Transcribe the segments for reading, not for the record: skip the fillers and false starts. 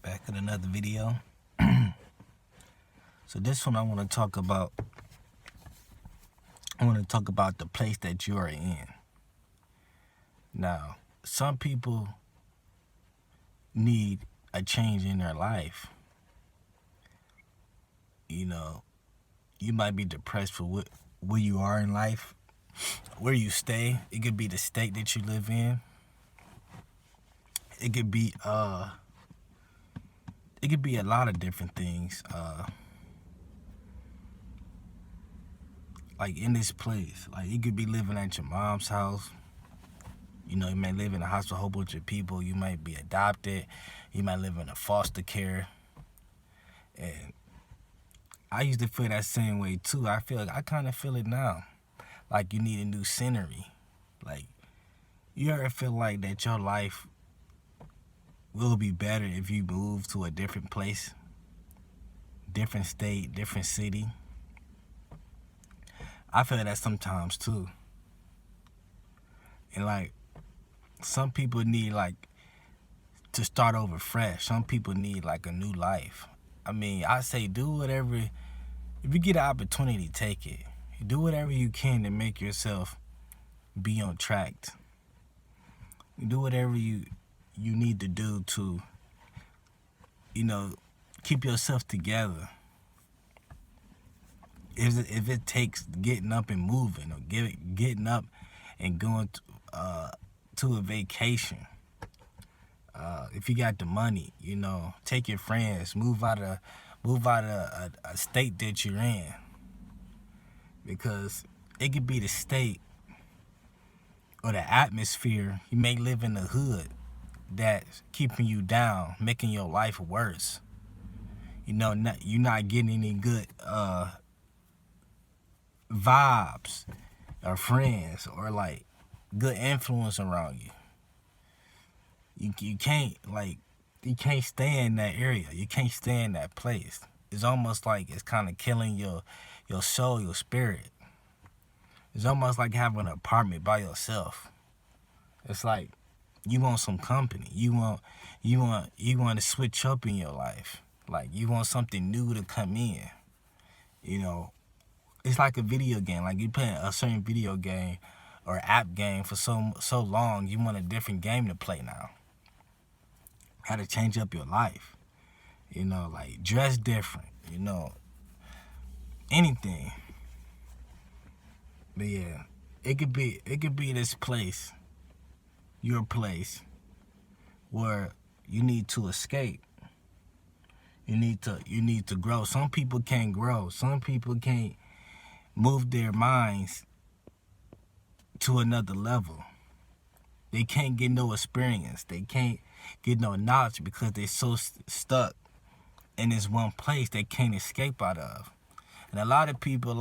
Back in another video. So this one I want to talk about. The place that you are in. Now, some people need a change in their life. You know, you might be depressed for where you are in life, where you stay. It could be the state that you live in. It could be a lot of different things. Like in this place, like you could be living at your mom's house. You know, you may live in a house with a whole bunch of people. You might be adopted. You might live in a foster care. And I used to feel that same way too. I kind of feel it now. Like you need a new scenery. Like you ever feel like that your life will be better if you move to a different place, different state, different city? I feel that sometimes too. And like some people need like to start over fresh. Some people need like a new life. I mean, I say do whatever. If you get an opportunity, take it. Do whatever you can to make yourself be on track. Do whatever you need to do to, keep yourself together. If it takes getting up and moving, or getting up and going to a vacation. If you got the money, take your friends, move out of a state that you're in, because it could be the state or the atmosphere. You may live in the hood that's keeping you down, making your life worse. You're not getting any good vibes or friends or like good influence around you. You can't stay in that area. You can't stay in that place. It's almost like it's kind of killing your soul, your spirit. It's almost like having an apartment by yourself. It's like you want some company. You want to switch up in your life. Like you want something new to come in. It's like a video game. Like you play a certain video game or app game for so long, you want a different game to play now. How to change up your life. Like dress different. Anything. But yeah, it could be this place, your place, where you need to escape. You need to grow. Some people can't grow. Some people can't move their minds to another level. They can't get no experience. They can't get no knowledge because they're so stuck in this one place they can't escape out of. And a lot of people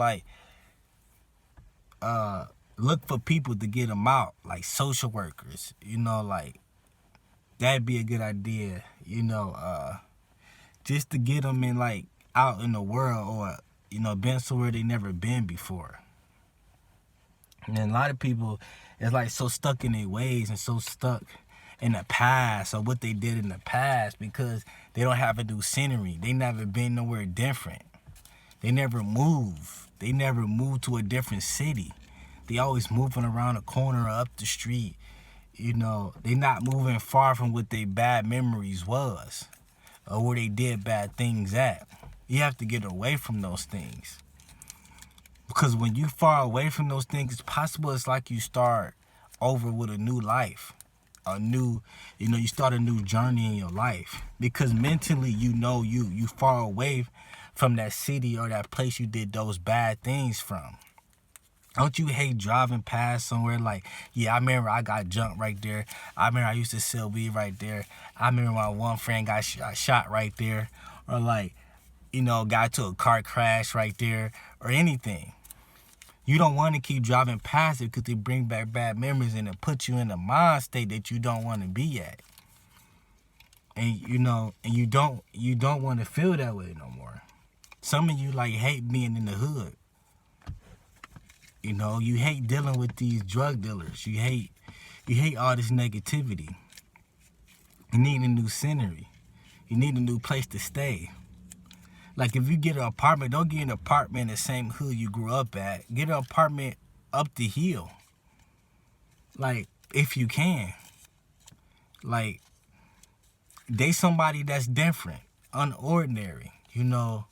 look for people to get them out, like social workers. Like that'd be a good idea. Just to get them in like out in the world, or been somewhere they never been before. And a lot of people is like so stuck in their ways and so stuck in the past or what they did in the past because they don't have a new scenery. They never been nowhere different. They never move. They never moved to a different city. They always moving around the corner or up the street. They not moving far from what their bad memories was or where they did bad things at. You have to get away from those things. Because when you far away from those things, it's possible it's like you start over with a new life. You start a new journey in your life. Because mentally, you far away from that city or that place you did those bad things from. Don't you hate driving past somewhere like, yeah, I remember I got jumped right there. I remember I used to sell weed right there. I remember my one friend got shot right there. Or like, got to a car crash right there. Or anything. You don't want to keep driving past it because they bring back bad memories and it puts you in a mind state that you don't want to be at. And you don't want to feel that way no more. Some of you like hate being in the hood. You hate dealing with these drug dealers. You hate all this negativity. You need a new scenery. You need a new place to stay. Like, if you get an apartment, don't get an apartment in the same hood you grew up at. Get an apartment up the hill. Like, if you can. Like, they somebody that's different, unordinary. You know,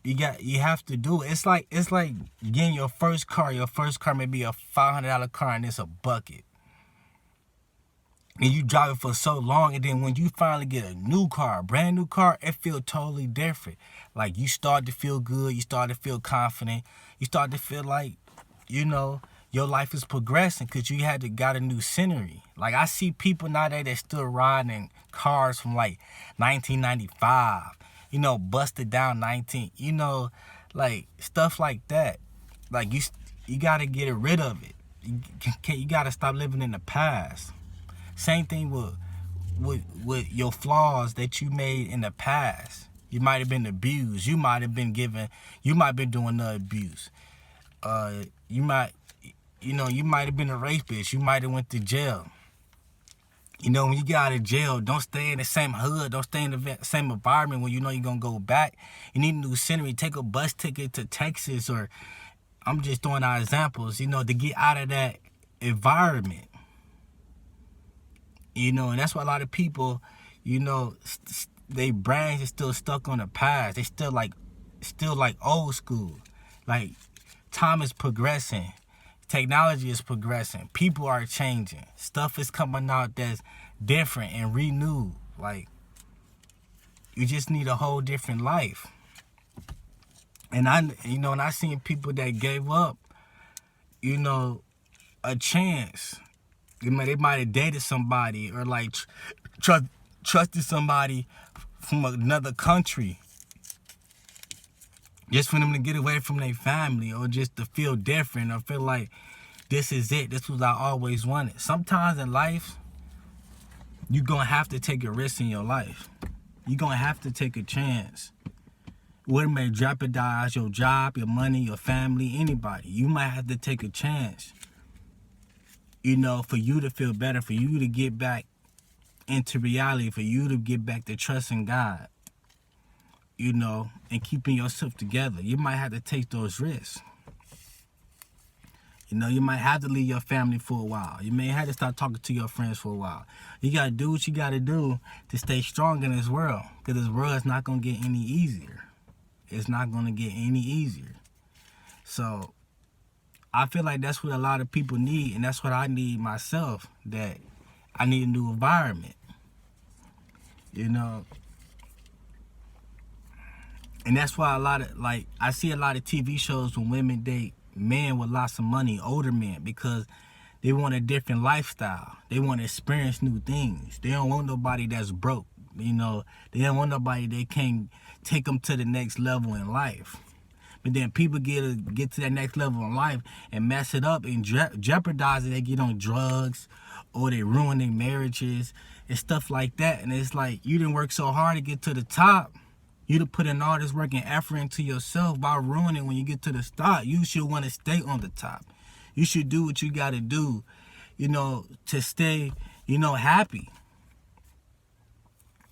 you have to do it. It's like getting your first car. Your first car may be a $500 car and it's a bucket. And you drive it for so long, and then when you finally get a new car, a brand new car, it feels totally different. Like, you start to feel good, you start to feel confident, you start to feel like, you know, your life is progressing because you got a new scenery. Like, I see people nowadays that still riding cars from like 1995, you know, busted down 19, you know, like stuff like that. Like, you got to get rid of it. You got to stop living in the past. Same thing with your flaws that you made in the past. You might have been abused. You might have been doing the abuse. You might have been a rapist. You might have went to jail. You know, when you get out of jail, don't stay in the same hood. Don't stay in the same environment when you know you're going to go back. You need a new scenery. Take a bus ticket to Texas, or I'm just throwing out examples, you know, to get out of that environment. You know, and that's why a lot of people, you know, their brains are still stuck on the past. They still like old school. Like, time is progressing. Technology is progressing. People are changing. Stuff is coming out that's different and renewed. Like, you just need a whole different life. And I seen people that gave up, you know, a chance. They might have dated somebody, or like trusted somebody from another country, just for them to get away from their family, or just to feel different, or feel like this is it. This was what I always wanted. Sometimes in life, you're going to have to take a risk in your life. You're going to have to take a chance. What may jeopardize your job, your money, your family, anybody. You might have to take a chance, you know, for you to feel better, for you to get back into reality, for you to get back to trusting God, you know, and keeping yourself together. You might have to take those risks. You know, you might have to leave your family for a while. You may have to start talking to your friends for a while. You got to do what you got to do to stay strong in this world, because this world is not going to get any easier. It's not going to get any easier. So I feel like that's what a lot of people need, and that's what I need myself, that I need a new environment, you know. And that's why I see a lot of TV shows when women date men with lots of money, older men, because they want a different lifestyle. They want to experience new things. They don't want nobody that's broke, you know. They don't want nobody that can't take them to the next level in life. But then people get to that next level in life and mess it up and jeopardize it. They get on drugs, or they ruin their marriages and stuff like that. And it's like, you didn't work so hard to get to the top. You done put in all this work and effort into yourself. By ruining when you get to the top, you should want to stay on the top. You should do what you got to do, you know, to stay, you know, happy.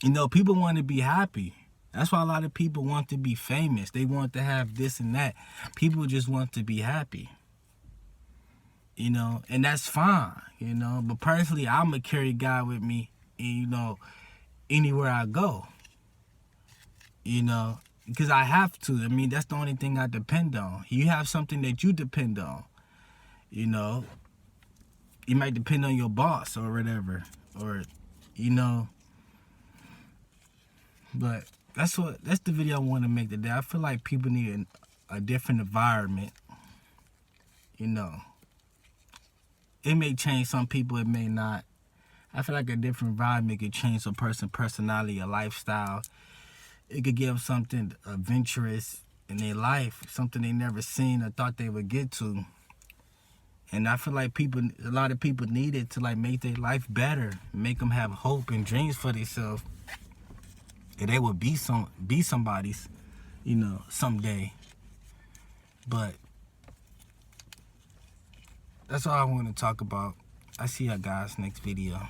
You know, people want to be happy. That's why a lot of people want to be famous. They want to have this and that. People just want to be happy. You know, and that's fine, you know. But personally, I'm going to carry God with me, you know, anywhere I go. You know, because I have to. I mean, that's the only thing I depend on. You have something that you depend on. You know, you might depend on your boss or whatever. Or, you know, but that's the video I want to make today. I feel like people need a different environment. You know, it may change some people, it may not. I feel like a different environment could change a person's personality, a lifestyle. It could give them something adventurous in their life, something they never seen or thought they would get to. And I feel like a lot of people need it to like make their life better, make them have hope and dreams for themselves. And they will be somebody's, you know, someday. But that's all I want to talk about. I see you guys next video.